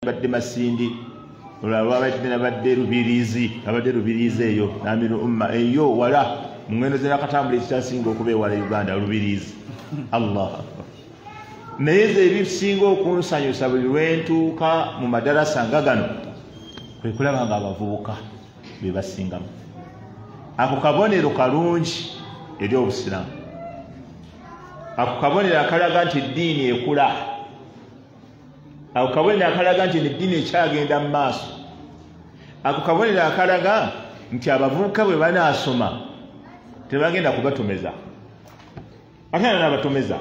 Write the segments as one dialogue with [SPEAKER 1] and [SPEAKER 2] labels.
[SPEAKER 1] badde Masindi olwabadde nabadde Rubirizi abadde Rubirizi eyo namiru umma eyo wala mungendo zena katambula ekitasinga okubeewala Uganda Rubirizi Allah naye ebisinga okunsanyusa buli lwentuuka mu madarasa nga gano kwe kulaba nga abavubuka be basingamu ako kabonero kalungi eri obusiramu ako kabonero akalaga nti eddiini ekula ako kabonero akalaga nti eddiini ekyagenda mu maaso ako kabonero akalaga nti abavubuka bwe banaasoma tebagenda kubatomeza ate n'abatomeza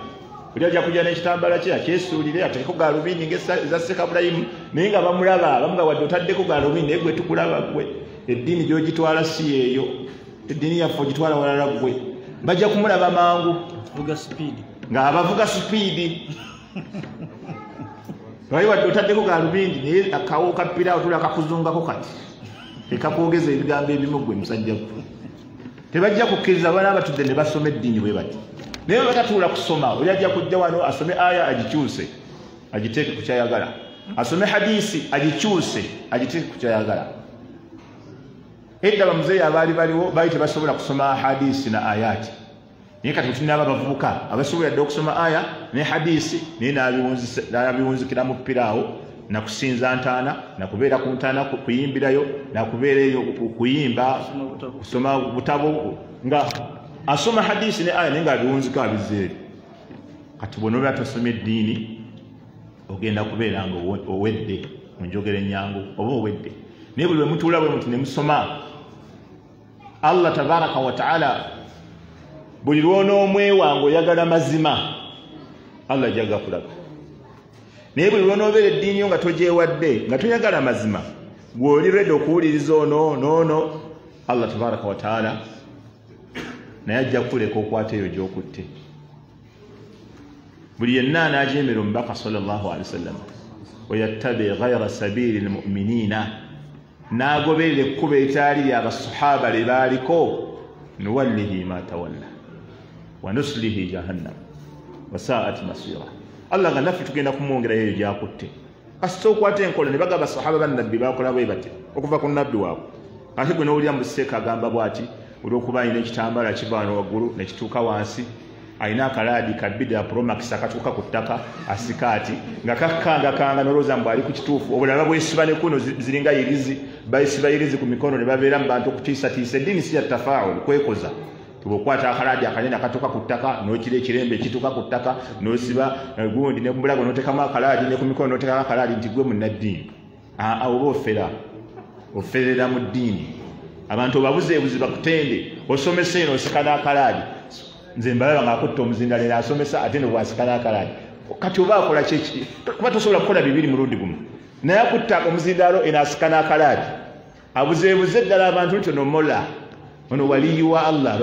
[SPEAKER 1] oli ajja kujja n'ekitambala kye akyesuulire ateekeko gaalubindi ng'eza Sekabulayimu naye nga bamulaba bamuga wadde otaddeko gaalubindi naye gwe tukulaba gwe eddiini gy'ogitwala si eyo eddiini yaffe ogitwala walala gwe bajja kumulaba mangu nga abavuga sipiidi wali wadde otaddeko gaalubindi naye akawo kapiraawo tula kakuzungako kati ekakwogeza ebigambo ebimu gwe musajja gwe tebajja kukkiriza abaana abatudde ne basoma eddiini bwe bati naye batatuula kusoma oli ajja kujja wano asome aya agikyuse agiteeke ku kyayagala asome hadisi agikyuse agiteeke ku kyayagala edda bamuzeeyi abaali baliwo baali tebasobola kusoma hadisi na ayati naye kati tulina abavubuka abasobola dde okusoma aya ne hadisi naye n'abiwunzikira mu piraawo nakusinza ntaana nakubeera ku ntaana kuyimbirayo nakubeera eyo kuyimba kusoma butabo nga asoma hadisi ne aya nenga abiwunzika abizeeri kati bw'onobeera tosoma eddiini ogenda kubeera nga owedde mu njogera ennyangu oba owedde naye buli lwe mutuula bwe muti ne musoma Allah tabaraka wa taala buli lw'onoomwewa ng'oyagala mazima Allah ajja gakulaga naye buli lw'onoobeera eddiini yo nga togyewadde nga toyagala mazima gw'oli redde okuwuliriza ono Allah tabaraka wa taala naye ajja kuleka okwata eyo gy'okutte buli yenna anajeemera omubaka sallallahu alaihi wasallam weyattabi ghayra sabili lmuminina n'agoberera ekkubo eritaali ly'abasahaba lye baaliko nuwallihi ma tawalla wa nuslihi jahannam wa saat masira Allah nga naffe tugenda kumwongerayo eyo gy'akutte kasita okwata enkola ne bagamba abasahaba bannabbi bakola bwe bati okuva ku nnabbi waabwe ate gwe n'owulira mu Seeka agamba bw'ati olw'okuba alina ekitambala kiva wano waggulu ne kituuka wansi alina akalaadi ka bidya promax akatuuka ku ttaka asikaati nga kakangakanga n'olowooza mbu ali ku kituufu obulaba bwesiba ne kuno ziringa yirizi bayisiba yirizi ku mikono ne babeera mu bantu okutiisatiisa eddiini si ya tafaawulu kwekoza tibwokwata akalaadi akanene akatuuka ku ttaka n'okira ekirembe ekituuka ku ttaka n'osiba gundi ne mbulago n'otekamu akalaadi ne ku mikono n'otekamu akalaadi nti gwe munnaddiini oba oferera mu ddiini abantu obabuzeebuzi bakutende osomesa eno osika n'akalaadi nze mbalaba ng'akutta omuzinda leero asomesa ate ne bwasika n'akalaadi kati oba akola kyeki kuba tosobola kukola bibiri mulundi gumu naye akutta omuzindaalo eno asika n'akalaadi abuzeebuze ddala abantu nti ono mola ono waliyi wa Allah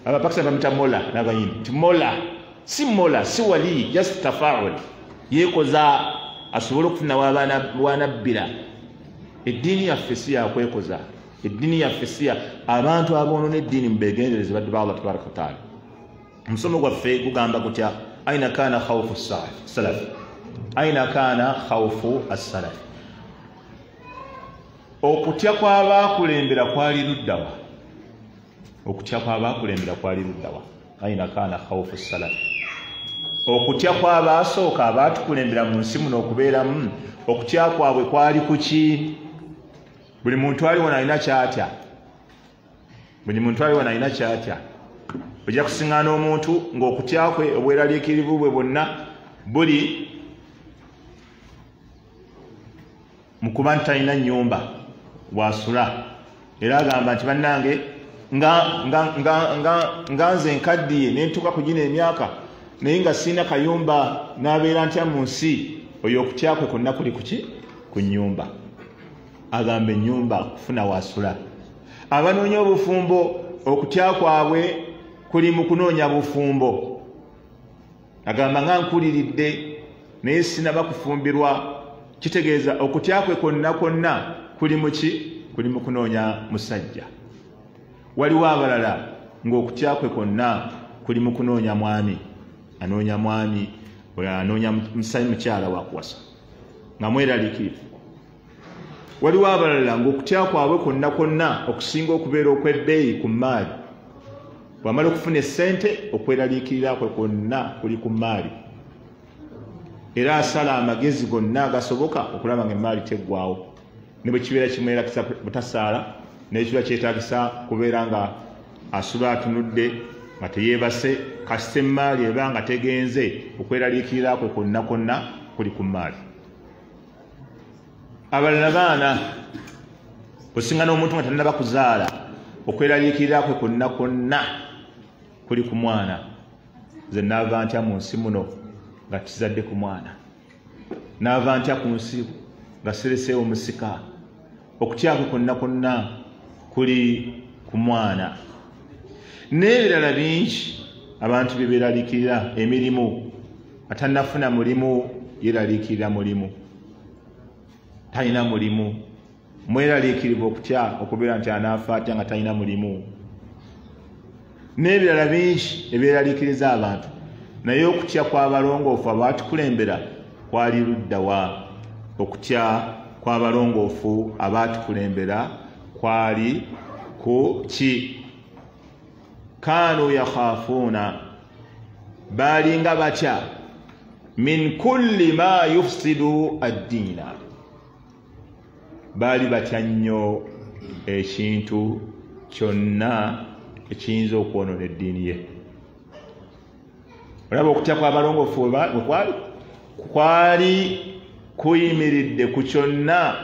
[SPEAKER 1] abapakisani bamita mola n'abayini nti mola si waliyi just tafaul yeekoza asobole okufuna wanabbira eddiini yaffe si yakwekoza eddiini yaffe si abantu aboonona eddiini mubegendereze badde ba Allah tabaraka wa taala omusomo gwaffe gugamba gutya aina kana khawfu salaf aina kana khawfu as-salaf okutya kw'abaakulembera kwali luddawa okutya kw'abaakulembera kwali luddawa aina kana khawfu as-salaf okutya kw'abaasooka abaatukulembera mu nsi muno okubeeramu okutya kwabwe kwali kuki buli muntu aliwo nalina kyatya ojja kusiŋŋaana omuntu ng'okutya kwe obweraliikirivu bwe bwonna buli mu kuba nti talina nnyumba wasula era agamba nti bannange nga nze nkaddiye ne ntuuka ku gino emyaka naye nga sirina kayumba n'abeera ntya mu nsi oyo okutya kwe konna kuli kuki ku nnyumba agamba ennyumba kufuna wasula abanoonya obufumbo okutya kwabwe kuli mu kunoonya bufumbo agamba nga nkuliridde naye sinaba kufumbirwa kitegeeza okutya kwe konna kuli mu kunoonya musajja waliwo abalala ng'okutya kwe konna kuli mu kunoonya mwami anoonya mukyala wakuwasa nga mweraliikirivu. Waliwo abalala ng'okutya kwabwe kwonna kwonna okusinga okubeera okw'ebbeeyi ku maali. Bw'amala okufuna essente okweraliikirira kwe kwonna kuli ku maali. Era asala amagezi gonna agasoboka okulaba ng'emmaali teggwaawo. Ne bwe kibeera kimwerakisa butasaala n'ekiba kyetaagisa kubeera nga asula atunudde nga teyeebase kasita emmaali eba nga tegenze okweraliikirira kwe kwonna kwonna kuli ku maali. Abalala baana osinga n'omuntu nga tannaba kuzaala okweraliikirira kwe kwonna kwonna kuli ku mwana. Nze naava ntya mu nsi muno nga kizadde ku mwana, naava ntya ku nsi nga sereseewo omusika. Okutya kwe kwonna kwonna kuli ku mwana. N'ebirala bingi abantu bye beeraliikirira, emirimu. Atannafuna mulimu yeeraliikirira mulimu, talina mulimu. Mweraliikirivu okutya okubeera nti anaafa atya nga talina mulimu. N'ebirala bingi ebyeraliikiriza abantu. Naye okutya kw'abalongoofu abaatukulembera kwali luddawa? Okutya kw'abalongoofu abaatukulembera kwali ku ki? Kaanu yakhaafuuna, baalinga batya min kulli ma yufsidu addiina, baali batya nnyo ekintu kyonna ekiyinza okwonoona eddiini ye. Olaba okutya kw'abalongoofu bwe kwali kuyimiridde ku kyonna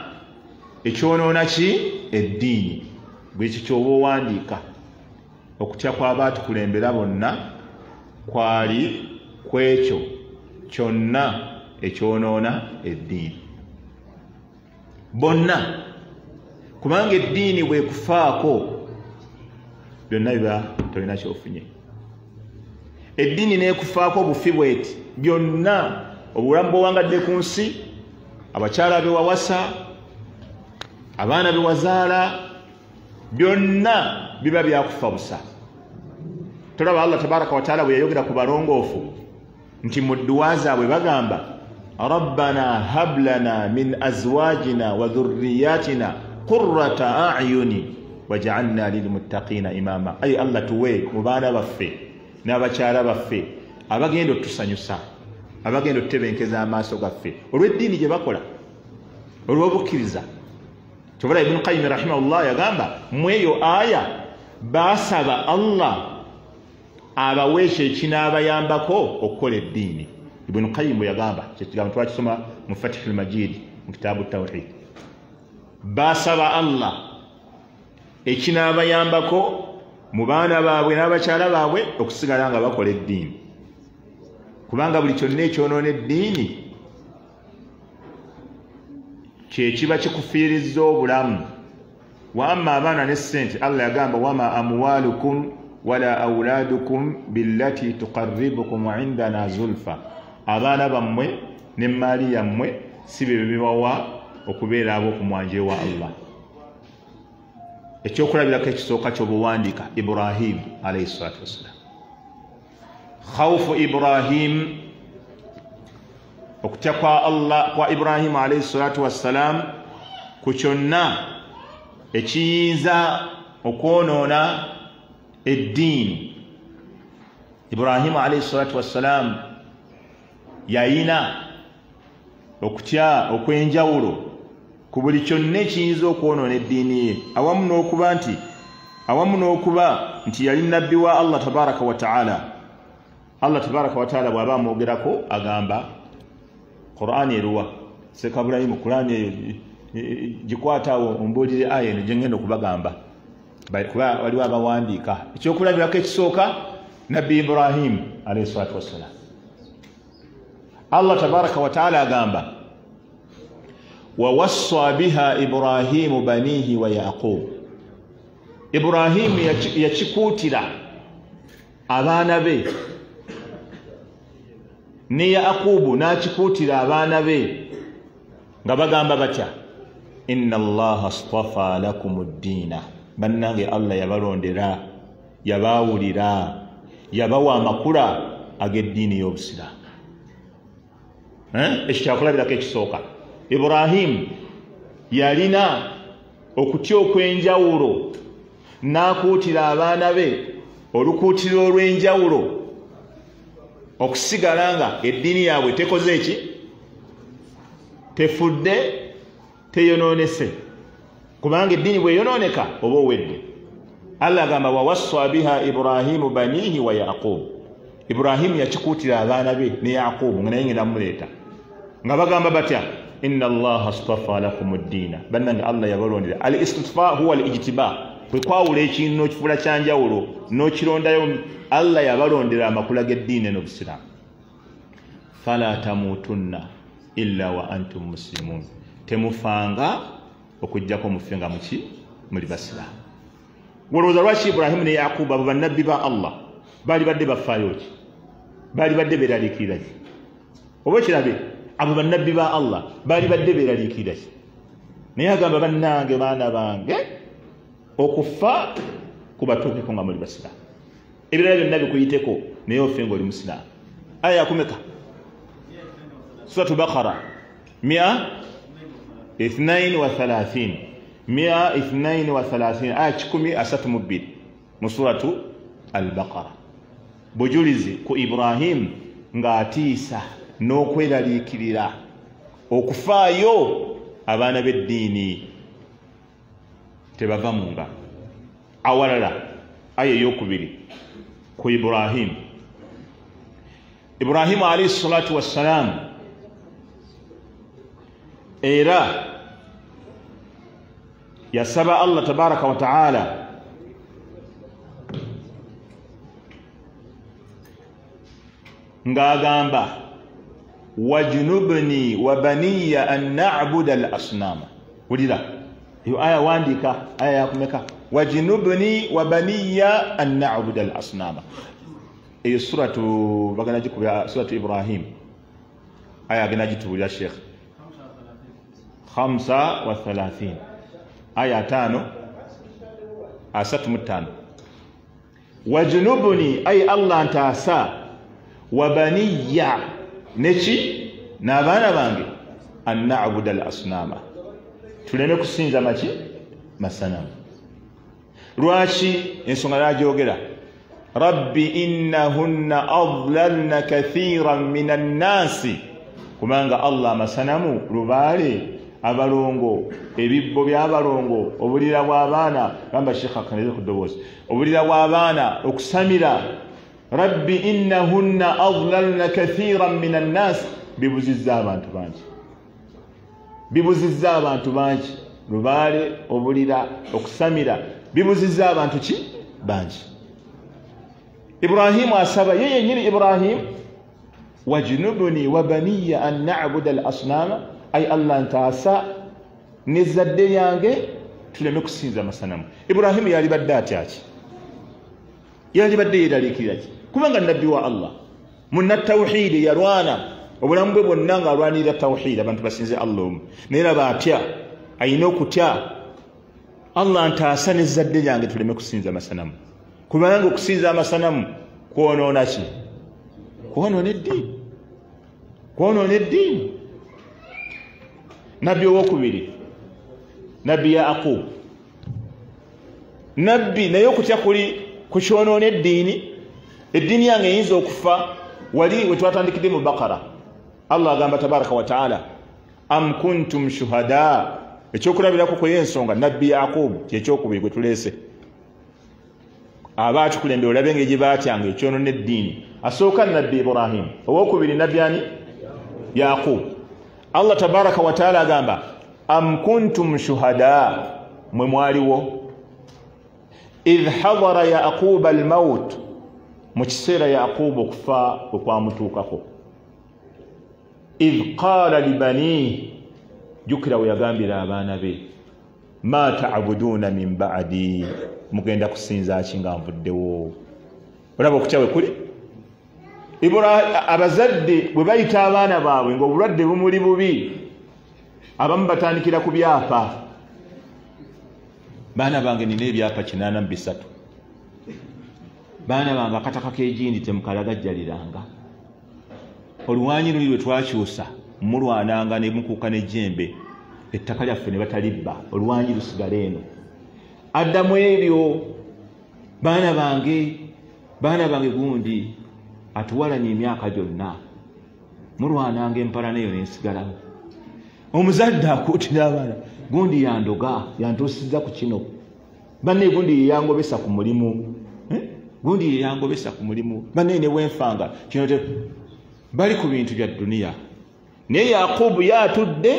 [SPEAKER 1] ekyonoona ki? Eddiini. Bwe ekyo ky'oba owandiika. Okutya kw'abaatukulembera bonna kwali kwekyo kyonna ekyonoona eddiini. Bonna. Kubanga eddiini bwekufaako byonna biba tolina kyofunye. Eddiini n'ekufaako obufi bweti byonna, obulamu bw'owangadde ku nsi, abakyala be wawasa, abaana be wazaala, byonna biba byakufa busa. Tolaba Allah tabaraka wa taala bwe yayogera ku balongoofu nti mu dduwa zaabwe bagamba rabbana hab lana min azwajina wa dhurriyatina qurrata a'yuni waj'alna lilmuttaqiina imama. Ayi Allah tuwe mu baana baffe n'abakyala baffe abagenda otusanyusa, abagenda otutebenkeza amaaso gaffe olw'eddiini gye bakola, olw'obukkiriza. Kyobala Ibn Qayyim rahimahullah yagamba mweyo aya baasaba Allah abaweesha ekinaabayambako okukola eddiini. Ibn Qayyim yagamba, kyekigambo twakisoma mu Fathul Majid mu kitaabu Tawhid. Baasaba Allah ekinaabayambako mu baana baabwe n'abakyala baabwe okusigala nga bakola eddiini. Kubanga buli kyonna ekyonoona eddiini kye kiba kikufiirizza obulamu. Wamma abaana n'essente, Allah yagamba wama amwalukum wala awladukum billati tuqarribukum indana zulfa. Abaana bammwe n'emmaali yammwe si bye bibawa okubeera ab'okumwanja ewa Allah. Ekyokulabirako ekisooka ky'obuwandiika Ibrahim alayhi salatu wassalam. Khawfu Ibrahim, okutya kwa Allah kwa Ibrahim alayhi salatu wassalam ku kyonna ekiyinza okwonoona eddiini. Ibrahim alayhi salatu wassalam yayina okutya okw'enjawulo ku buli kyonna ekiyinza okwonoona eddiini ye, awamu n'okuba nti yali nabbi wa Allah tabaraka wa ta'ala. Allah tabaraka wa ta'ala bw'aba amwogerako agamba Qur'ani eruwa sekabulayimu Qur'ani eyo gikwatawo ombuulire aya eno gye ngenda okubagamba kuba waliwo abawandiika. Ekyokulabirako ekisooka nabbi Ibrahim alayhi salatu wassalam. Allah tabaraka wa ta'ala agamba wawassa biha Ibrahimu banihi wa Yaqub. Ibrahimu yakikuutira abaana be ne Yaqubu n'akikuutira abaana be nga bagamba batya inna Allaha astafa lakum ad-diina. Bannange Allah yabalondera, yabaawulira, yabawa amakula ag'eddiini y'obusiraamu. Ekyo kyakulabirako ekisooka. Ibrahim yalina okutya okwenjawulo n'akuutira abaana be olukuutiro olw'enjawulo okusigala nga eddiini yaabwe tekoze eki tefudde teyonoonese kubanga eddiini bweyonooneka oba owedde. Allah agamba wawassa biha Ibrahimu banihi wa Yaqubu. Ibrahimu yakikuutira abaana be ne Yaqubu nga naye ngenda muleeta nga bagamba batya inna Allaha astafa lakum ad-diina bannange Allah yabalondera. Al-istifa huwa al-ijtiba kwe kwawula ekintu n'okifuula kyanjawulo n'okirondayo. Allah yabalondera amakula g'eddiini n'obusiraamu. Fala tamutunna illa wa antum muslimun. Temufanga okujjako mufenga muki muli basiraamu. Wolowooza lwaki Ibrahimu ne Yaqubu abo bannabbi ba Allah baali badde bafaayo ki? Baali badde beeraliikirira ki? Oba ekirabe abo bannabbi ba Allah baali badde beeraliikirira ki? Naye agamba bannange baana bange okufa kubatuukeko nga muli basiraamu. Ebirala byonna bikuyiteko naye ofe ng'oli musiraamu. Aya yakumeka Suratu Baqara 132 aya 132 mu Suratu Al-Baqara. Bujulizi ku Ibrahim ng'atiisa n'okweraliikirira okufaayo abaana b'eddiini tebava mu ngalo. Awalala aya ey'okubiri ku Ibrahimu alayhi salatu wassalamu era yasaba Allah tabaraka wa ta'ala ng'agamba wajnubni wa baniya an na'buda al-asnama. Wulira iyo aya wandika aya yakumeka wajnubni wa baniya an na'buda al-asnama. Iyo suratu bagana jikubya suratu Ibrahim aya gana jitubulya Sheikh 35 aya 5 wajnubni ay Allah ntasa wa baniya neki n'abaana bange an na'buda al-asnama tuleme kusinza maki masanamu. Lwaki ensonga lajogera rabbi innahunna adlalna kathiran minan nasi kubanga Allah masanamu lubaale abalongo ebibbo by'abalongo obulira bw'abaana gamba Sheikh akaneze ku ddoboozi obulira bw'abaana okusamira rabbi innahunna adlalna kathiran minan nasi bibuzizza abantu bangi lubaale obulira okusamira bibuzizza abantu ki bangi. Ibrahimu asaba yeye yennyini Ibrahim wajnubni wa baniya an na'buda al-asnama ay Allah ntaasa n'ezzadde lyange tuleme kusinza masanamu. Ibrahimu yali badde atya ki? Yali badde yeeraliikirira ki? Kubanga nabbi wa Allah munna tawhiidi yalwana obulamu bwe bwonna ng'alwanirira tawhiidi abantu basinze Allah omu naye laba atya ayina okutya Allah ntaasa n'ezzadde lyange tuleme kusinza masanamu. Kubanga okusinza amasanamu kwonoona ki? Kwonoona eddiini. Nabbi owokubiri nabbi Yaqub nabbi naye okutya kuli kukyonoona eddiini yange eyinza okufa. Wali we twatandikidde mu Baqara Allah agamba tabaraka wa ta'ala am kuntum shuhada. Ekyokulabirako kwe y'ensonga nabbi Yaqub kyekyokubiri gwe tuleese abaatu kulembera olabe ng'egye baatyanga ekyonoona eddiini. Asooka nabbi Ibrahim, owokubiri nabbi ani? Yaqub. Allah tabaraka wa ta'ala agamba am kuntum shuhada mwe mwaliwo idh hadara Yaquba al-maut mu kiseera Yaqubu okufa okwamutuukako idh qala li banihi jukira we yagambira abaana be ma ta'buduuna min ba'di mugenda kusinza ki nga nvuddewo. Olaba okutya we kuli abazadde bwe bayita abaana baabwe ng'obulwadde bumuli bubi abamu batandikira ku byapa. Baana bange nina ebyapa 83 baana bange akataka k'egindi temukalagajjaliranga. Oluwanyi luli lwe twakyusa mulwananga ne mukuuka n'ejjembe ettaka lyaffe ne batalibba olwangi lusigala eno addamu ebyo baana bange gundi atuwalanye emyaka gyonna mulwananga empala neyo nensigalawo omuzadde akuutira abaana gundi yandoga yantuusizza ku kino banne gundi yeyangobesa ku mulimu gundi yeyangobesa ku mulimu banne ne bwenfanga kino bali ku bintu bya duniya naye Yakubu yatudde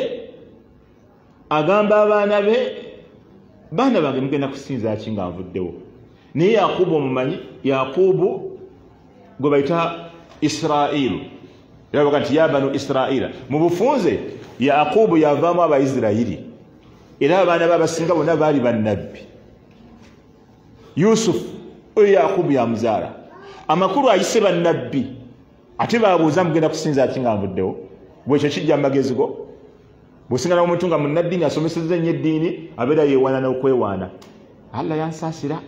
[SPEAKER 1] agamba abaana be baana bange mugenda kusinza ki nga nvuddewo naye Yakubu omumanyi Yakubu gwe bayita Israilu era bakati ya banu Israila mu bufunze Yakubu yavaamu Abaisirayiri era abaana babasinga bonna baali bannabbi Yusufu oyo Yakubu yamuzaala amakulu ayise bannabbi ate babuuza mugenda kusinza ki nga nvuddewo bwekyo kijja magezi go bw'osingana omuntu nga munnaddiini asomesezza nnyo eddiini abeera yeewaana n'okwewaana Allah yansaasira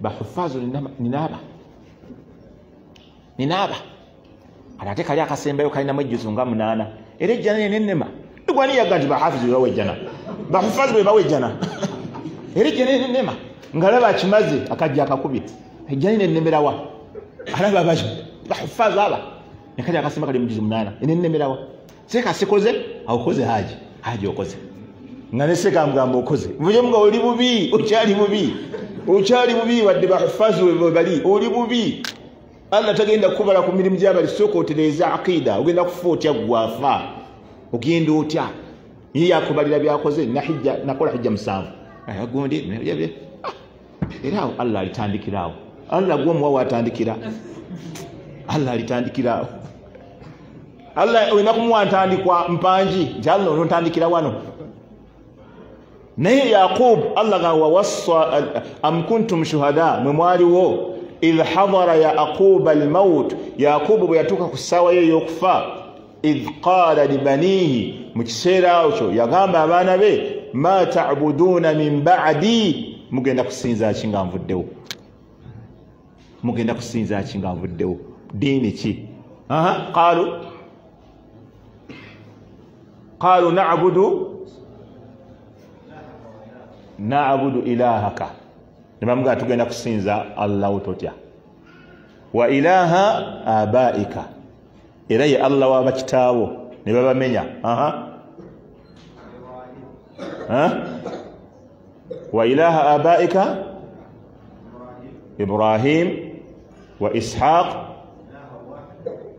[SPEAKER 1] bahufaazo ninaaba ate kali akasembayo kalinamu ejjuzo nga 8 era ejjana nenema gwani yaga nti bahafizi bwe bawejjana bahufaazo bwe bawejjana era ejjana nenema ngalaba akimaze akajja akakubye ejjana nenemerawa alaba bahufaazo aba nekali akasemba kali mujuzo 8 nenemerawa seka sikoze aukoze haji okoze ngane seka mgambo okoze muje mga oli bubi ukyali bubi wadde bahufazi we bali oli bubi Allah tagenda kubala ku mirimu gy'abali soko otereza aqida ogenda kufa otya gwafa ogenda otya yeye akubalira byakoze nakola hijja 7 ayagondi era Allah alitandikirawo Allah gwo muwa watandikira Allah alitandikirawo Allah oyina kumuwantandikwa mpanji nti Allah onontandikira wano naye Yakub Allah ga wawassa am kuntum shuhada mwe mwaliwo idh hadara Yaqub al-maut Yakub bwe yatuka ku ssaawa ye y'okufa idh qala libanihi mu kiseera ekyo yagamba abaana be ma ta'buduna min ba'di mugenda kusinza ki nga nvuddewo diini ki قالوا نعبد إلهك نمامغا تugenda kusinza Allah utotya wa ilaha abaika era ye Allah wa bakitaabo ne babamenya wa ilaha abaika Ibrahim wa Ishaq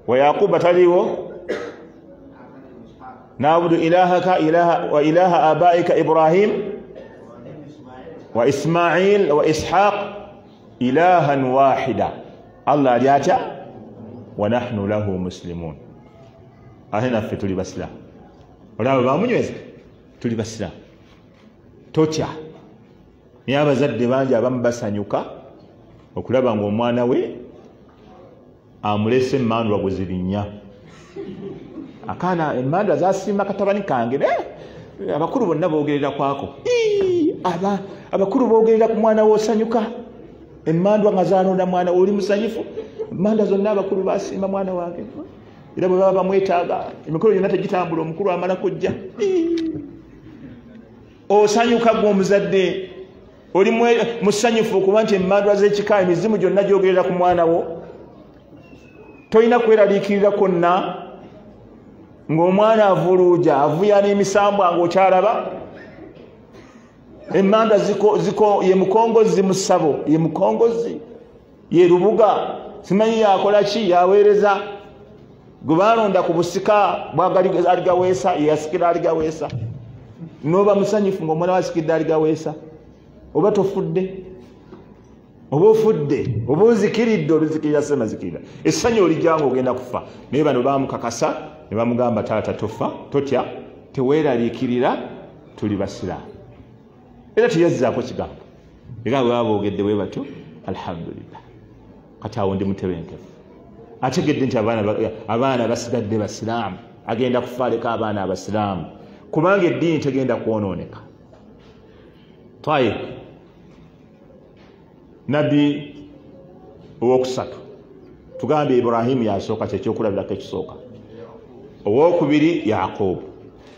[SPEAKER 1] wa Yaqub taliwo نعبد إلهك وإله آبائك إبراهيم وإسماعيل وإسحاق إلها واحدا الله جاتا ونحن له مسلمون أهنا في تولي بسلا ولا بامنيوز تولي بسلا توتيا نيابا زد بانجا بامباسانيوكا okulaba ng'omwana we amulese emmandu waguzirinya akana emmandu azasiima katabani kange abakulu bonna boogerera kwako abakulu boogerera ku mwana w'osanyuka emmandu nga zaalonda mwana oli musanyufu emmandu zonna abakulu basiima mwana wange era bwe baba bamwetaaga emikolo gyonna tegitambula omukulu amala kujja osanyuka gw'omuzadde oli musanyufu okuba nti emmandu z'ekika emizimu gyonna gyogerera ku mwana wo tolina kweraliikirira konna ng'omwana avuluuja avuyana emisambwa ng'okyalaba emmanda ye mukongozi mu ssabo ye mukongozi ye lubuga simanyi yakola ki yaweereza gwe baalonda ku busika bwagaligaweesa yeyasikira aligaweesa n'oba musanyufu ng'omwana wasikidde aligaweesa oba tofudde oba ofudde oba ozikiridde oluzikirira semazikirira essanyu olijjanga ogenda kufa naye bano baamukakasa ne bamugamba taata tofa totya teweeraliikirira tuli basiraamu era teyazzaako kigambo era bwe baba boogedde bwe batyo alhamdulillah kati awo ndi mutebenkevu ategedde nti abaana basigadde basiraamu agenda kufa aleka abaana abasiraamu kubanga eddiini tegenda kwonooneka tayib nabbi owokusatu tugambe Ibrahimu yasooka kyekyokulabirako ekisooka owokubiri Yaqub,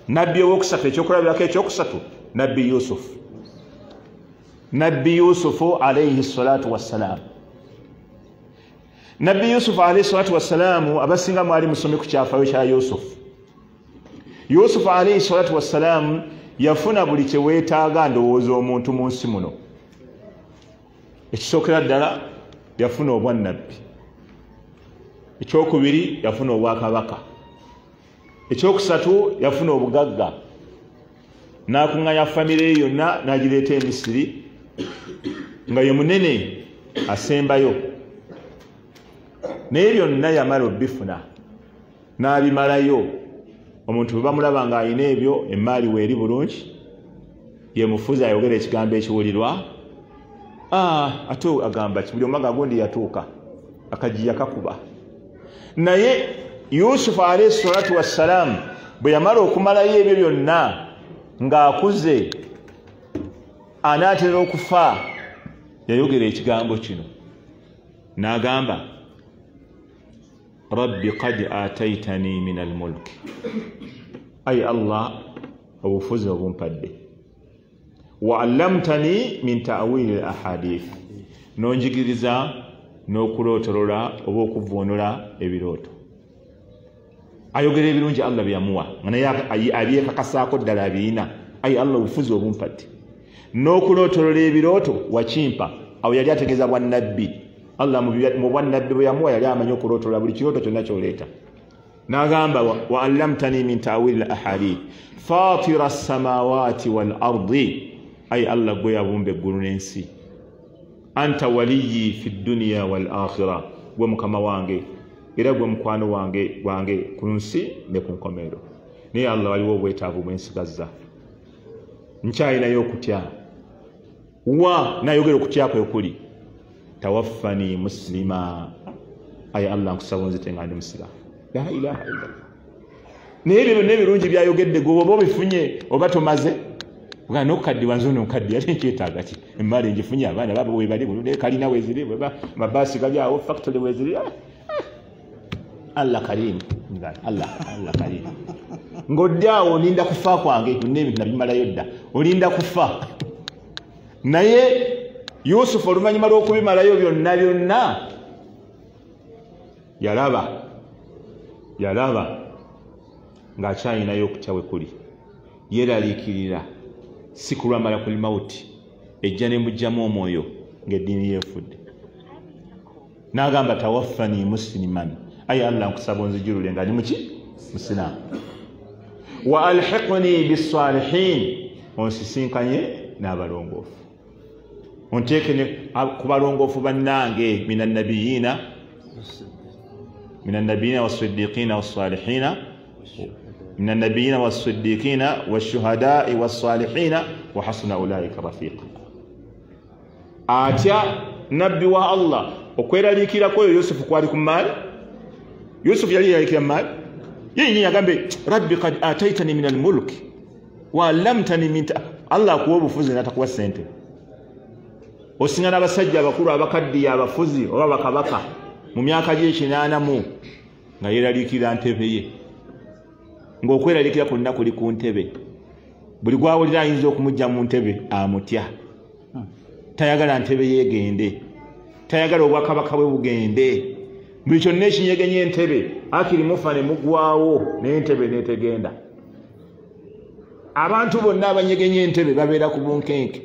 [SPEAKER 1] nabbi owokusatu ekyokulabirako ekyokusatu nabbi Yusuf. Nabbi Yusufu alayhi salatu wassalam. Nabbi Yusuf alayhi salatu wassalam abasinga mwali musome ku kyafayo kya Yusuf. Yusuf alayhi salatu wassalam yafuna buli kye weetaaga ndowooza omuntu mu nsi muno. Ekisookera ddala yafuna obwannabbi, ekyokubiri yafuna obwakabaka, ekyokusatu yafuna obugagga, n'akuŋŋanya famire ye yonna n'agireeta e Misiri nga ye munene asembayo. Naye byonna yamala obbifuna n'abimalayo. Omuntu bwe bamulaba ng'alina ebyo emmaali weeri bulungi, ye mufuzi ayogera ekigambo ekiwulirwa, ate agamba buli omaga gundi yatuuka akajiya kakuba. Naye Yusufu alayhi salatu wassalamu bwe yamala okumalayo ebyo byonna ng'akuze anaatera okufa, yayogera ekigambo kino n'agamba, rabbi qad ataitani min almulk, ay Allah obufuzi obumpadde, wa allamtani min ta'wili alahadith, nonjigiriza n'okulootolola oba okuvvuunula ebirooto. Ayogera ebirungi Allah byamuwa, naye abyekakasaako ddala abiyina. Ay Allah obufuzi obumpadde n'okulootolola ebirooto wakimpa. Awo yali ategeeza bwannabbi. Allah mu bwannabbi bwe yamuwa yali amanyi okulootolola buli kirooto kyonna kyoleeta. N'agamba wa allamtani min ta'wili alahadith fatira as-samawati wal ardi, ay Allah gwe yabumba eggulu n'ensi. Anta waliyi fi dunya wal akhirah, gwe mukama wange era gwe mukwano wange ku nsi ne ku nkomerero. Naye Allah waliwo obwetaavu bwensigazza, nkyalinayo okutya. Nayogera okutya kwe kuli tawaffani muslima, ay Allah nkusaba onzite nga ndi musiraamu. La ilaha illallah. Naye ebyo byonna ebirungi byayogedde gwe oba obifunye oba tomaze n'okukaddiwa nze ono nkaddiya ate nkyetaaga ki? Emmaali ngifunye, abaana babo webali, kalina weziri, mabaasi gali awo, factory weziri. Allah karimu, Allah karimu. Ng'odde awo olinda kufa kwange, byonna ebintu nabimalayo dda, olinda kufa. Naye Yusufu oluvannyuma lw'okubimalayo byonna yalaba ng'akyalinayo okutya we kuli, yeeraliikirira si kulwa malakul mauti ejja ne mujjamu omwoyo ng'eddiini yeefudde. N'agamba tawaffani musliman, ay Allah nkusaba onzijulule nga ndi muki? Musiraamu. Wa alhiqni bisalihin, onsisinkanye n'abalongoofu, onteeke ku balongoofu bannange, minannabiyina wassiddiqina wassalihina, من النبيين والصديقين والشهداء والصالحين وحسن أولئك رفيقا. atya nabbi wa Allah okweraliikira kwoyo Yusufu kwali ku maali. Yusufu yali yalalikira maali, yennyini yagambe rabbi qad ataitani min almulk wa allamtani min Allah akuwa obufuzi n'atakuwa ssente. Osinga n'abasajja abakulu abakaddiya abafuzi oba bakabaka mu myaka gye 80 nga yeeraliikira ntebe ye, ng'okweraliikira kwonna kuli ku ntebe. Buli gwawulira ayinza okumujja mu ntebe amutya, tayagala ntebe yeegende, tayagala obwakabaka bwe bugende. Buli kyonna ekinyegenya entebe akiri mufa ne mugwawo n'entebe n'etegenda. Abantu bonna abanyegenya entebe babeera ku bunkenke,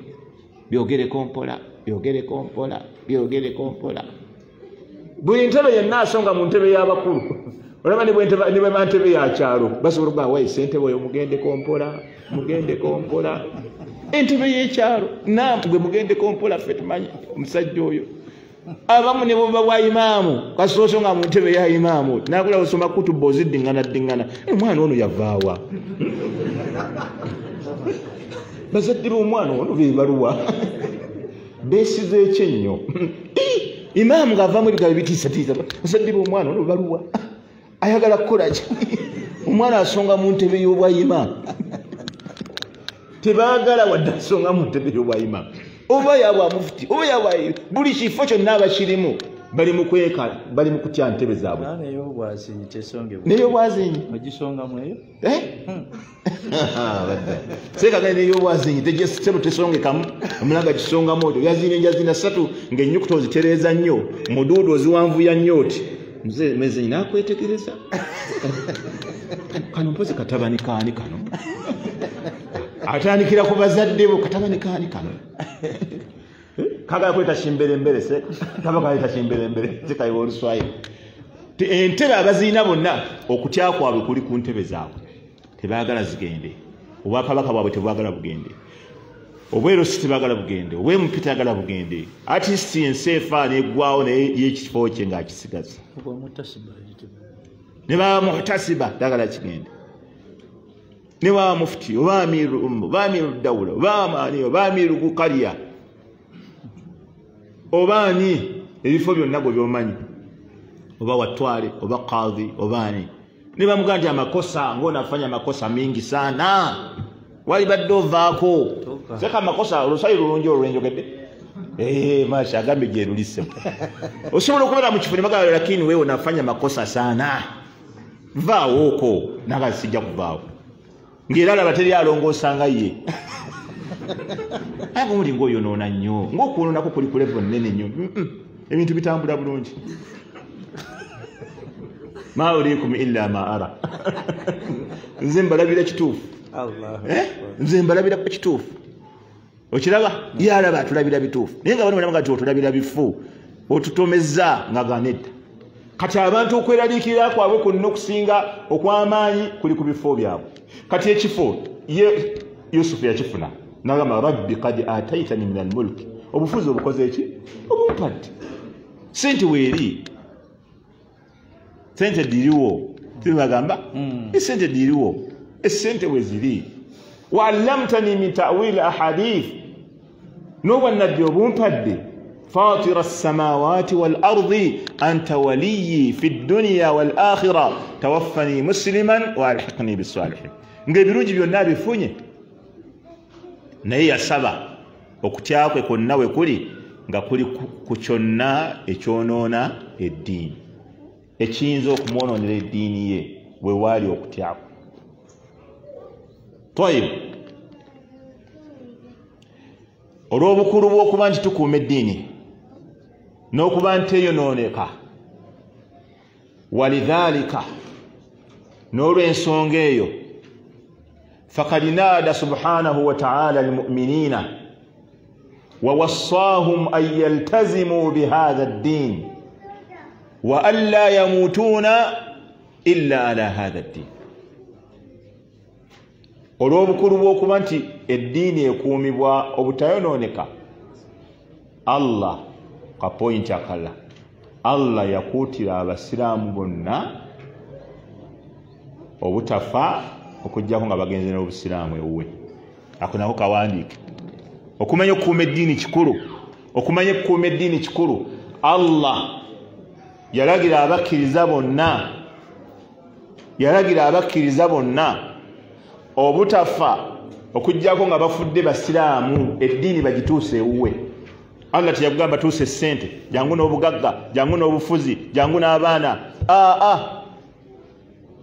[SPEAKER 1] byogereko mpola. Buli ntebe yenna asonga mu ntebe y'abakulu. Olaba ne bwe ntebe ya kyalo basobola okuba wayi ssentebe oyo mugendeko mpola. Entebe y'ekyalo gwe mugendeko mpola, ffe tumanyi omusajja oyo. Abamu ne bwe bwa imaamu kasooso nga mu ntebe ya imaamu n'akula osoma kutubu oziddiŋŋana. Omwana ono yavaawa? Bazadde b'omwana ono be baluwa beesize ekyenyo. Imaamu ng'avaamu ebigambo bitiisatiisa, bazadde b'omwana ono baluwa? Ayagala kukola ki? Omwana asonga mu ntebe y'obwayima. Tebaagala wadde asonga mu ntebe y'obwayima. Oba yabwa mufuti, oba yabwa buli kifo kyonna abakirimu bali mu kweka bali mu kutya ntebe zaabwe neyo bwazinyi seka neyo bwazinyi tejesitero tesongekamu omulaga kisongamu otyo yazina ssatu ng'ennyukuta ozitereeza nnyo muduudu oziwanvuya nnyo oti nze mezenyi nakwetegereza kano mpozi katabani kaani kano atandikira ku bazadde bo katabani kaani kano kagala kweta kimberembere se kaba kaleta kimberembere zikayiwa oluswayiri entebe abaziina bonna okutya kwabwe kuli ku ntebe zaabwe tebaagala zigende obwakabaka bwabwe tebwagala bugende obwerosi tebagala bugende obwemupi tayagala bugende artisti ensi efaana eggwawo naye yekifo kye ng'akisigaza ne baba muhtasiba tayagala kigende ne baba mufuti oba amiru ummu oba amiru dawula oba amaani oba amiru kukalya oba ani ebifo byonna gwe byomanyi oba watwale oba kadhi oba ani ne bamugamba nti amakosa ng'onafanya makosa mingi sana wali badde ovaako seka amakosa olusayi lulungi olwenjogedde masha agambe gye lulise osobola okubeera mu kifo ne bagamba lakini wewe unafanya makosa sana vaawoko naga sijja kuvaawo ng'era alaba teri alongoosanga ye agomuli ng'oyonoona nnyo ng'okwonoonako kuli ku level nnene nnyo ebintu bitambula bulungi ma uriikum illa ma ara nze mbalabira kituufu nze mbalabira ku kituufu okiraba yalaba atulabira bituufu naye nga bano balaga nti otulabira bifu otutomezza nga ganedda kati abantu okweraliikirira kwabwe kwonna okusinga okw'amaanyi kuli ku bifo byabwe kati ekifo ye yusufu yakifuna nagamba rabbi kad ataitani min almulki obufuzi obukoze eki obumpadde sente weeri sente diriwo tibagamba esente diriwo esente weziri wa'allamtani min ta'wil ahadith n'obwannabbi obumpadde فاطر السماوات والأرض أنت ولي في الدنيا والآخرة توفني مسلما وألحقني بالصالحين ng'ebirungi byonna bifunye naye yasaba okutya kwe kwonna we kuli nga kuli ku kyonna ekyonoona eddiini ekiyinza okumwonoonera eddiini ye we waali okutyako twayibu olw'obukulu bw'okuba nti tukuuma eddiini n'okuba nti eyonooneka walidhalika n'olw'ensonga eyo فقد نادى سبحانه وتعالى المؤمنين ووصاهم أن يلتزموا بهذا الدين وأن لا يموتون إلا على هذا الدين olw'obukulu bw'okuba nti eddiini ekuumibwa obutayonooneka Allah kapointi akala Allah yakuutira abasiraamu bonna obutafa okujjako nga bagenze n'obusiraamu ewuwe ako nako kawandiike okumanya okukuuma eddiini kikulu okumanya okukuuma eddiini kikulu Allah yalagira abakkiriza bonna obutafa okujjako nga bafudde basiraamu eddiini bagituuse ewuwe Allah teyagamba tuuse essente jangu n'obugagga jangu n'obufuzi jangu n'abaana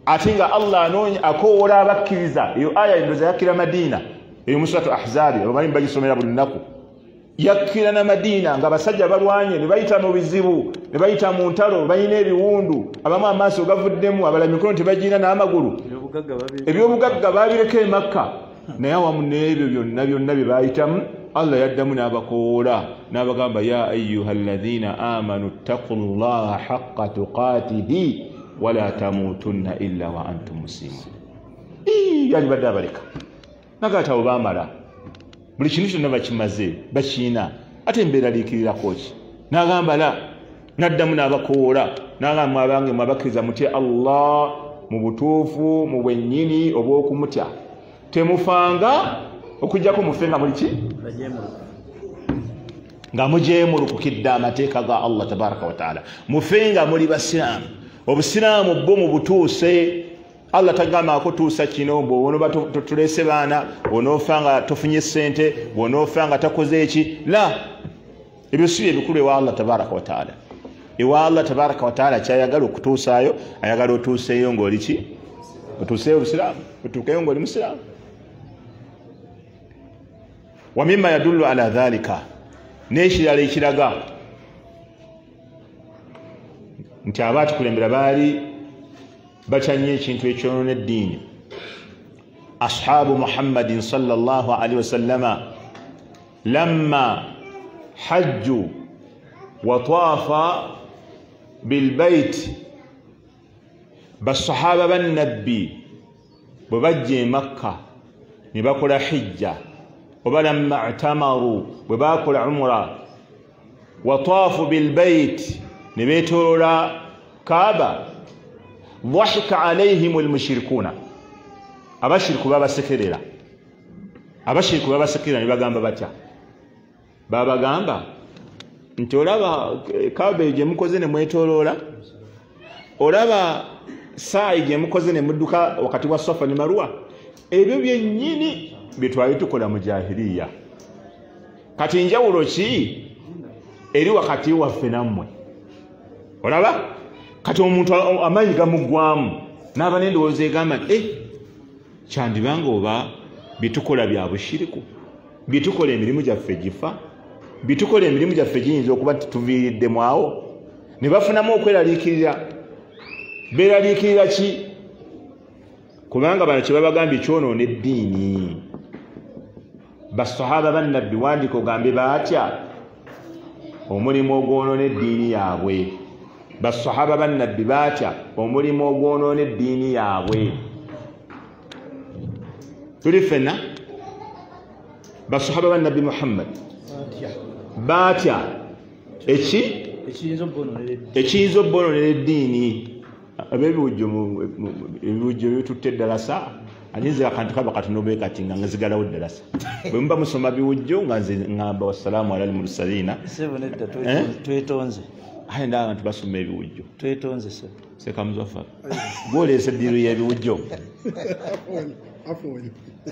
[SPEAKER 1] ate nga Allah anoonya akoowola abakkiriza eyo aya endoza yakkira Madiina eyo mu suratu Ahzaabi abamanyi bagisomera buli nnaku yakkira na Madiina nga abasajja balwanye ne bayita mu bizibu ne bayita mu ntalo balina ebiwundu abamu amaaso gavuddemu abalala emikono tebagiina n'amagulu ebyobugagga baabireka e Makka naye awamu n'ebyo byonna bye baayitamu Allah yaddamu n'abakoowola n'abagamba ya ayyuha alladhina amanu ttaqullaha haqqa tuqatihi wala tamutunna illa wa antum muslimun yani badde abaleka nagata obamala buli kintu kyonna bakimaze bakiina ate embeera liikirirako ki n'agamba la n'addamu n'abakoowola n'agamba abange mwabakkiriza mutya Allah mu butuufu mu bwennyini obw'okumutya temufanga okujjako mufenga muli ki nga mujeemulukukidde amateeka ga Allah tabaraka wa taala mufenga muli basiraamu obusiraamu bwo mu butuuse Allah tagamba akutuusa kino bw'onoba tulese baana bw'onoofa nga tofunye ssente bw'onoofa nga takoze eki la ebyo si ebikulu ewa Allah tabaraka wa taala ewa Allah tabaraka wa taala kyayagala okutuusaayo ayagala otuuseeyo ng'oli ki otuuseeyo obusiraamu otuukeyo ng'oli musiraamu. wa mimma yadullu ala dhalika n'ekirala ekiraga nti abaatukulembera baali bakyanye ekintu ekyonoona eddiini ashabu muhammadin sallallahu alaihi wasallama lamma hajju wa twafa bilbait basahaba bannabbi bwe bajja e makka ne bakola hijja oba lamma i'tamaru bwe bakola umra wa twafu bilbait ne beetoloola kaaba dhahika alaihim almushrikuuna abashiriku babasekerera ne bagamba batya babagamba nti olaba kaaba gye mukoze ne mwetoloola olaba saayi gye mukoze ne mudduka wakati wa Safa ne Marwa ebyo byennyini bye twali tukola mu jahiliya kati njawulo ki eri wakati waffe nammwe olaba kati omuntu amaanyi gamuggwamu n'aba n'endowooza egamba kyandibanga oba bitukola bya bushiriku bitukola emirimu gyaffe gifa bitukola emirimu gyaffe giyinza okuba tuviiriddemu awo ne bafunamu okweraliikirira beeraliikirira ki kubanga bano kye babagambye kyonoona eddiini basahaba bannabbi wandika ogambe baatya omulimu ogwonoona eddiini yaabwe basahaba bannabbi baatya omulimu ogwonoona eddiini yaabwe tuli ffenna basahaba bannabbi Muhammad baatya ekiyinza obbonoonera eddiini abebiwujjo ebitutte eddalasa anyinza akantu kaba katunobe kati nga ngazigalawo eddalasa bwe muba musoma biwujjo nga nze ngamba wassalaamu ala almursaliina
[SPEAKER 2] twetonze
[SPEAKER 1] aye nda abantu basoma ebiwujjo
[SPEAKER 2] twetonze
[SPEAKER 1] sekamuzofa gwoleesa eddiiru y'ebiwujjo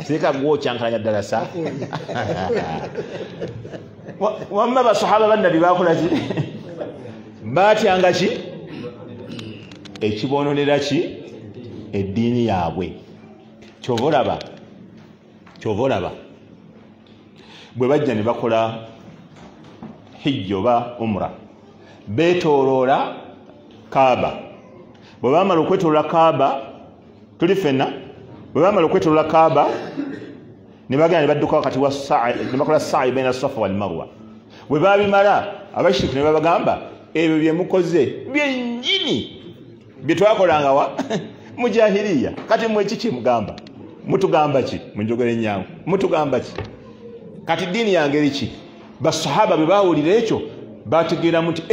[SPEAKER 1] seka gwokyankalanya ddalasa wamma basahaba bannabbi bakola ki baatyanga ki ekiboononera ki eddiini yaabwe kyova olaba bwe bajja ne bakola hijja oba umra beetooloola kaaba bwe baamala okwetooloola kaaba tuli ffenna bwe baamala okwetooloola kaaba ne bagenda ne badduka wakati wa ne bakola sa'i baina safa wal marwa bwe baabimala abashiriku ne babagamba ebyo bye mukoze byennyini bye twakolanga wa mu jahiliya kati mwe kiki mugamba mutugamba ki munjogere nnyangu mutugamba ki kati ddiini yange eri ki basahaba bwe baawulira ekyo bategeeramu nti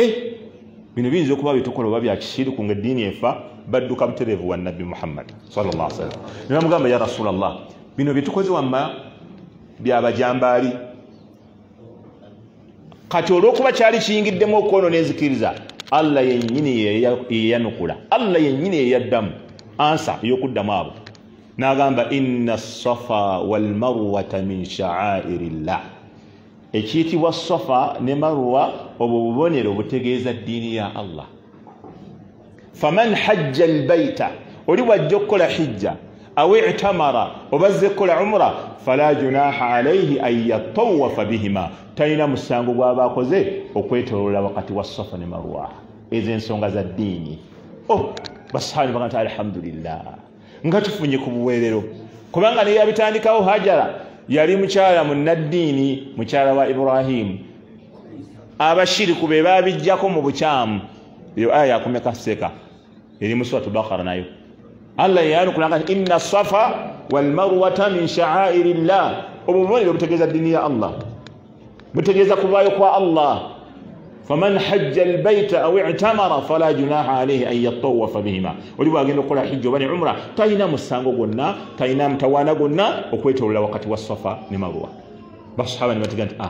[SPEAKER 1] bino biyinza okuba bitukola oba bya kishiriku nga eddiini efa badduka butereevu wa nabbi Muhammad sallallahu alaihi wasallam ne bamugamba ya rasulallah bino bitukoze wamma byabajambaali kati olw'okuba kyali kiyingiddemu okwonoona enzikiriza Allah yennyini yeyanukula Allah yennyini yeyaddamu ansa ey'okuddamu abo n'agamba inna safa wal marwata min sha'airillah ekiyitibwa safa ne marwa obwo bubonero butegeeza ddiini ya Allah faman hajja albayta oli bwajja okukola hijja aw i'tamara obazze okukola umra fala junaha alayhi an yatawafa bihima talina musango gw'aba akoze okwetoloola wakati wa safa ne marwa ezo ensonga za ddiini basahaba bagamba alhamdulillah nga tufunye ku buweerero kubanga ne yabitandikawo Hajara yali mukyala munnaddiini mukyala wa Ibrahim abashiriku be babijjako mu bukyamu eyo aya yakomeka seka eri mu suratu Baqara nayo Allah yanukulanga inna safa wal marwata min sha'airillah obubonero butegeeza ddiini ya Allah butegeeza kubaayo kwa Allah faman hajja albayta aw i'tamara fala junaha alayhi an yatawafa bihima oli bwagenda okukola hijja oba ne umra talina musango gwonna talina mutawaana gwonna okwetoloola wakati wa safa ne marwa basahaba ne bategeera nti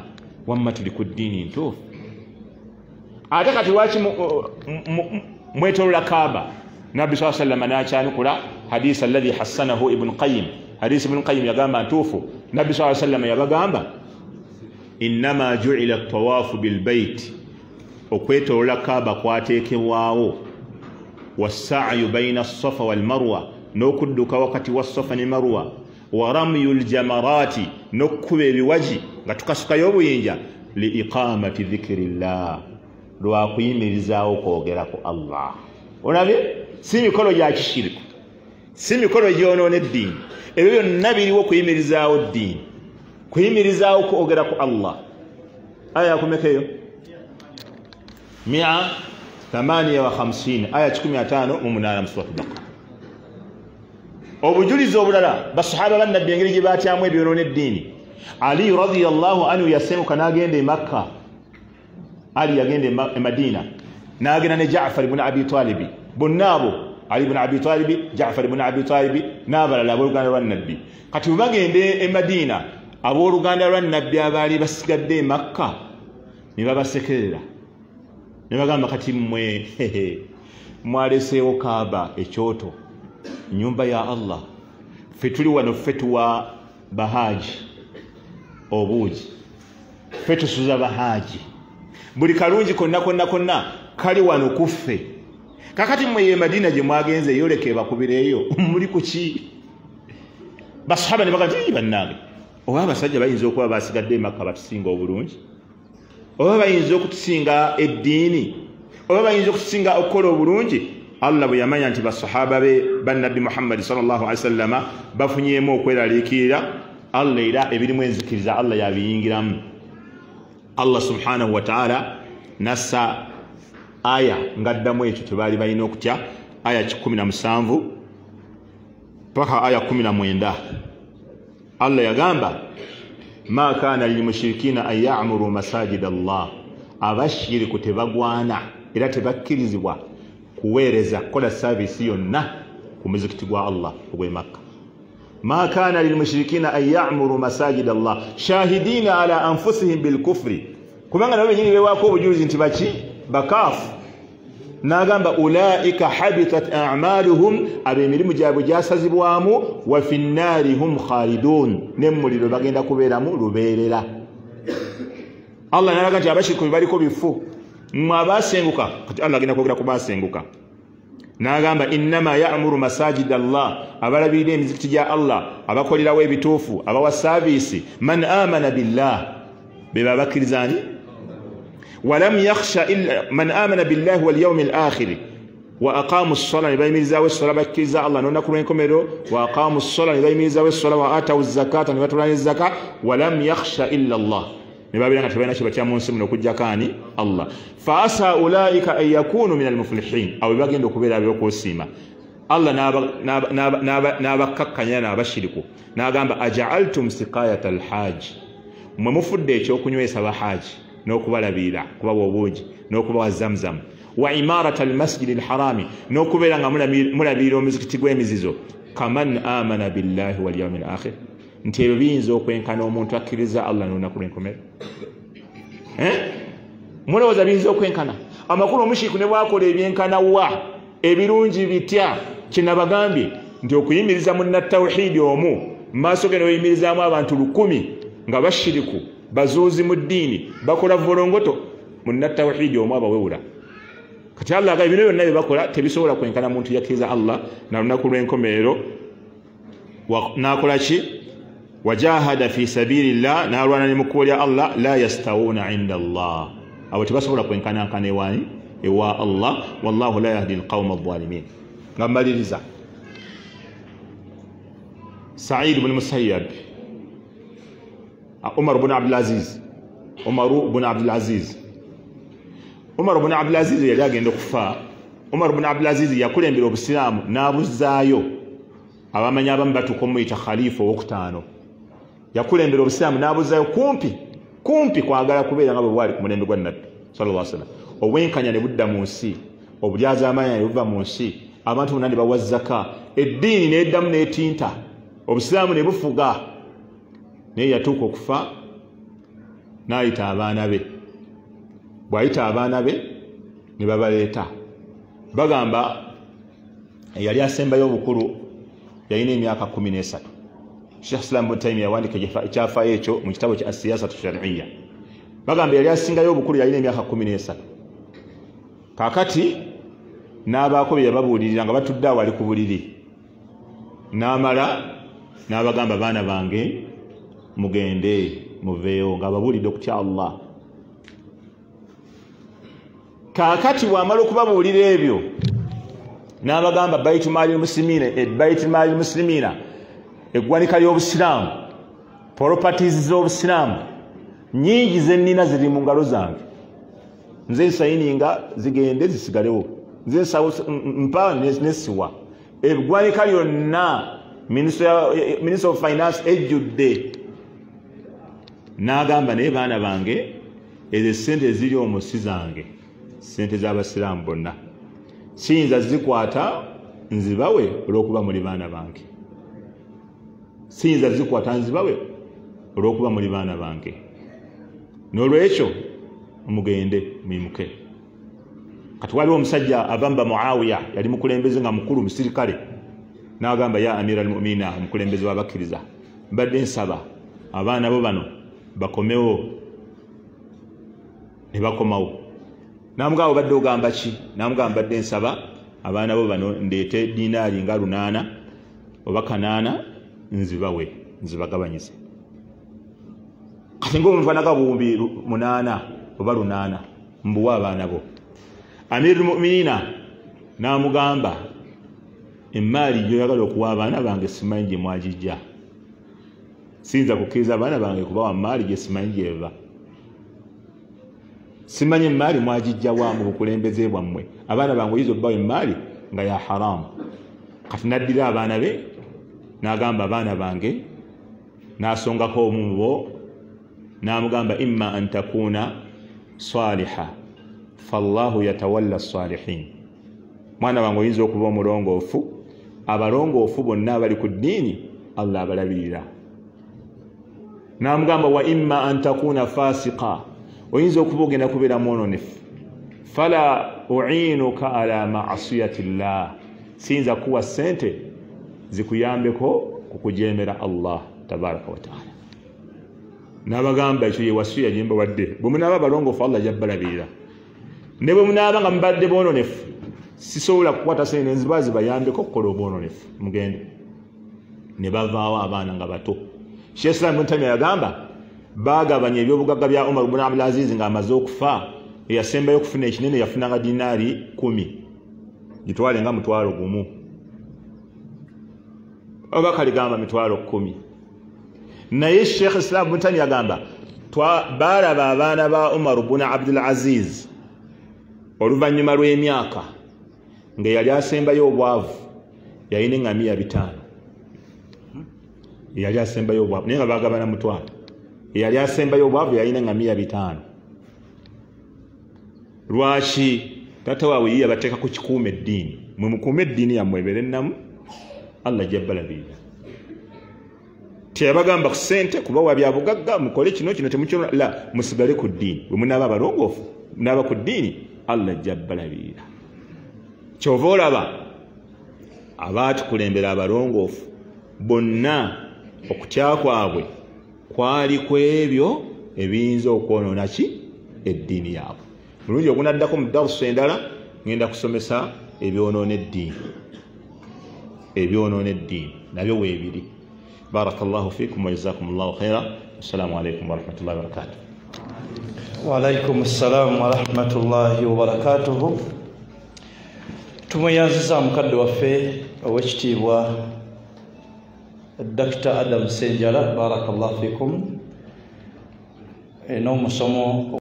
[SPEAKER 1] wamma tuli ku ddiini ntuufu ate kati lwaki mwetoloola kaaba nabbi saa sallama n'akyanukula hadisi alladhi hassanahu ibn qayyim hadisi ibn qayyim yagamba ntuufu nabbi saa sallama yabagamba innama ju'ila at-tawaafu bilbayt okwetolola kaaba kwateekebwawo wasa'yu baina as-safa wal marwa n'okudduka wakati wa safa ne marwa wa ramyul jamarati n'okkuba ebiwaji nga tukasukayo obuyinja liiqamati dhikrillah lwakuyimirizaawo kwogera ku Allah. Olabye si mikolo gya kishiriku, si mikolo gyonoona eddiini, ebyo byonna biriwo kuyimirizaawo ddiini, kuyimirizaawo kwogera ku Allah. Aya yakumekeyo 158 aya 15 mu munara mu surat Baqara. Obujulizi obulala basahaba bannabbi engeri gye baatyamu ebyonoona eddiini. Ali radiyallahu anhu yasemuka n'agenda e Makka. Ali yagenda e Madina n'agenda ne Ja'far ibn Abi Talib. Bonna abo Ali ibn Abi Talib, Ja'far ibn Abi Talib n'abalala abooluganda lwa Nabbi. Kati bwe bagende e Madina abooluganda lwa Nabbi abaali basigadde e Makka ne babasekerera ne bagamba kati mmwe mwaleseewo Kaaba ekyoto nyumba ya Allah, ffe tuli wano ffe tuwa bahaji obuugi, ffe tusuza bahaji, buli kalungi konna kali wano kuffe. Kakati mmwe ye Madina gye mwagenze yoleke bakubireeyo muli kuki? Basahaba ne bagati bannange, oba abasajja bayinza okuba basigadde e Makka batusinga obulungi, oba bayinza okutusinga eddiini, oba bayinza okutusinga okukola obulungi. Allah bwe yamanya nti basahaba be bannabbi Muhammad sallallahu alaihi wasallam bafunyeemu okweraliikirira, Allah era ebirimu enzikiriza Allah yabiyingiramu. Allah subhanahu wa ta'ala nassa aya ngaddamu ekyo tebaali balina okutya, aya 17 paka aya 19. Allah yagamba ma kana lilmushrikina an ya'muru masajid Allah, abashiriku tebagwana era tebakkirizibwa kuweereza kola service yonna ku muzikiti gwa Allah ogw'e Makka. Ma kana lilmushrikina an ya'muru masajid Allah shahidina ala anfusihim bilkufri, kubanga nabo benyini bewaako obujulizi nti baki bakaafu. N'agamba ulaika habitat a'maluhum, ab'emirimu gyabwe gyasazibwamu, wa fi nnaari hum khalidun, n'emmuliro bagenda kubeeramu lubeerera. Allah n'alaga nti abashiriku baliko bifu mmwe abasenguka, kati Allah agenda kwogera ku basenguka. N'agamba innama ya'muru masajid Allah, abalabirira emizikiti gya Allah, abakolerawo ebituufu, abawa saavisi, man amana billah, be babakkirizani walam yakhsha illa man amana billahi wal yawmil akhir wa aqamu as-salata, bayimirizawo essala bakkiriza Allah n'olunaku lw'enkomerero, wa aqamu as-salata ne bayimirizawo essala, wa atawu zakata ne batulanya zaka, walam yakhsha illa Allah, ne babeera nga tebalina kye batya mu nsi muno okuggyako ani Allah. Fa asa ulaika an yakunu min almuflihin, abo bagenda okubeera aby'okwosiima. Allah n'abakkakkanya n'abashiriku n'agamba aja'altum siqayata alhaji, mwe mufudde ekyokunywesa bahaji n'okubalabirira kubawa obuugi n'okubawa zamzam, wa imarata almasjidi alharami, n'okubeera nga mulabirira omuzikiti gw'emizizo, kaman amana billahi wal yawmil akhir, nti ebyo biyinza okwenkana omuntu akkiriza Allah n'olunaku lw'enkomerero. Mulowooza biyinza okwenkana? Amakulu omushiriku ne bwakola ebyenkana wa ebirungi bitya, kinabagambye nti okuyimiriza munnatawhidi omu mu maaso ge n'oyimirizaamu abantu 100 nga bashiriku bazuuzi mu ddiini bakola volongoto, munnatawhidi omu abawewula. Kati Allah aga ebino byonna bye bakola tebisobola kwenkana muntu yakkiriza Allah na lunaku lw'enkomerero. N'akola ki? wajahada fi sabilillah, n'alwana ne mu kkubo lya Allah, la yastawuna inda Allah, abo tebasobola kwenkanankana ewani ewa Allah, wallahu la yahdi alqawma adh-dhalimin. Nga mmaliriza, Sa'id ibn Musayyab, Umar ibn Abdul Aziz yali agenda okufa. Umar ibn Abdul Aziz yakulembera obusiraamu n'abuzaayo, abamanyi abamu batuuka omuyita khalifa owokutaano. Yakulembera obusiraamu n'abuzaayo kumpi kwagala kubeera nga bwe bwali ku mulembe gwa Nabbi sallallahu alaihi wasallam. Obwenkanya ne budda mu nsi, obulyazaamaanya ne buva mu nsi, abantu bonna ne bawa zaka, eddiini n'eddamu n'etinta, obusiraamu ne bufuga. Naye yatuuka okufa n'ayita abaana be. Bw'ayita abaana be ne babaleeta, bagamba yali asembayo obukulu yalina emyaka 13. Sheikh Islam Ibn Taymiyyah yawandiika ekyafaayo ekyo mu kitabo kya As-Siyasatu Shar'iyya. Bagamba yali asingayo obukulu yalina emyaka 13. kakati n'abaako bye yababuulirira nga batudde awali ku buliri n'amala n'abagamba baana bange mugende muveeyo ng'ababuulidde okutya Allah. Kakati bw'amala okubabuulira ebyo n'abagamba Baitul Mali Muslimina eggwanika ly'Obusiraamu, properties z'Obusiraamu nyingi zennina ziri mu ngalo zange, nze nsayininga zigende zisigalewo, nze mpa nesiwa eggwanika lyonna Minister of Finance ejjudde. N'agamba naye baana bange ezo sente eziri omwo si zange, sente z'Abasiraamu bonna siyinza zikwata nzibawe olw'okuba muli baana bange, siyinza zikwata nzibawe olw'okuba muli baana bange, n'olwekyo mugende mwimuke. Kati waliwo omusajja abamba Muawiya yali mukulembeze nga mukulu musirikale, n'agamba ya Amira al-Mu'minina, omukulembeze w'abakkiriza, mbadde nsaba abaana bo bano bakomewo. Ne bakomawo. Namugamba badde ogamba ki? Namugamba badde nsaba abaana bo bano ndeete dinaali nga 8 oba 8 nzibawe, nzibagabanyize. Kati ng'omuntu anaga buwumbi 8 oba 8 mbuwa abaana bo. Amirul Mu'minina n'amugamba emmaali gyoyagala okuwa abaana bange simanyi gye mwagijja, siyinza kukkiriza abaana bange kubawa maali gye simanyi gyeva, simanyi emmaali mwagijja wa mu bukulembeze bwammwe, abaana bange oyinza okubawa emmaali nga ya haramu. Kati naddira abaana be n'agamba abaana bange, n'asongako omu bo n'amugamba imma an takuna saliha fallahu yatawalla salihin, mwana wange oyinza okuba omulongoofu, abalongoofu bonna abali ku ddiini Allah abalabirira. N'amugamba wa imma an takuna fasiqa, oyinza okuba ogenda kubeera mwononefu, fala uinuka ala ma'asiyati llah, siyinza kuwa sente zikuyambeko kukujeemera Allah tabaraka wa taala. N'abagamba ekyo ye wasiya gye mbawadde, bwe munaaba balongoofu Allah jabbalabirira, ne bwe munaaba nga mubadde boononefu sisobola kukwata sente nziba zibayambeko okukola obwononefu, mugende. Ne bavaawo abaana nga bato. Sheikh Islam Ibn Taymiyyah yagamba baagabanya ebyobugagga bya Umar ibn Abdul Aziz ng'amaze okufa, eyasembayo okufuna ekinene yafunanga dinaari 10 gitwale nga mutwalo gumu oba kaligamba mitwalo 10. Naye Sheikh Islam Ibn Taymiyyah yagamba baalaba abaana ba Umar ibn Abdul Aziz oluvannyuma lw'emyaka ng'eyali asembayo obwavu yalina eŋŋamiya 5, yali asembayo obwavu naye nga baagabana mutwalo, yali asembayo obwavu yalina eŋŋamiya 5. Lwaki? Taata waabwe ye yabateeka ku kikuuma eddiini, mwe mukuume eddiini yammwe ebeere ennamu, Allah jabbalabirira. Teyabagamba ku ssente kubawa bya bugagga mukole kino temukirona, la, musigale ku ddiini. Bwe munaaba abalongoofu munaaba ku ddiini, Allah jabbalabirira. Kyova olaba abaatukulembera abalongoofu bonna okutya kwabwe kwali ku ebyo ebiyinza okwonoona ki eddiini yaabwe. Mulungi ogunaddako mu darusu endala ngenda kusomesa ebyonoona eddiini nabyo weebiri. Barakallahu fikum wa jazakumullahu khaira. Assalamu alaikum wa rahmatullahi wa barakatuh.
[SPEAKER 2] Wa alaikum assalam wa rahmatullahi wa barakatuh. Tumuyanziza mukadde waffe ow'ekitiibwa Dr. Adam Senjala, barakallahu fikum, n'omusomo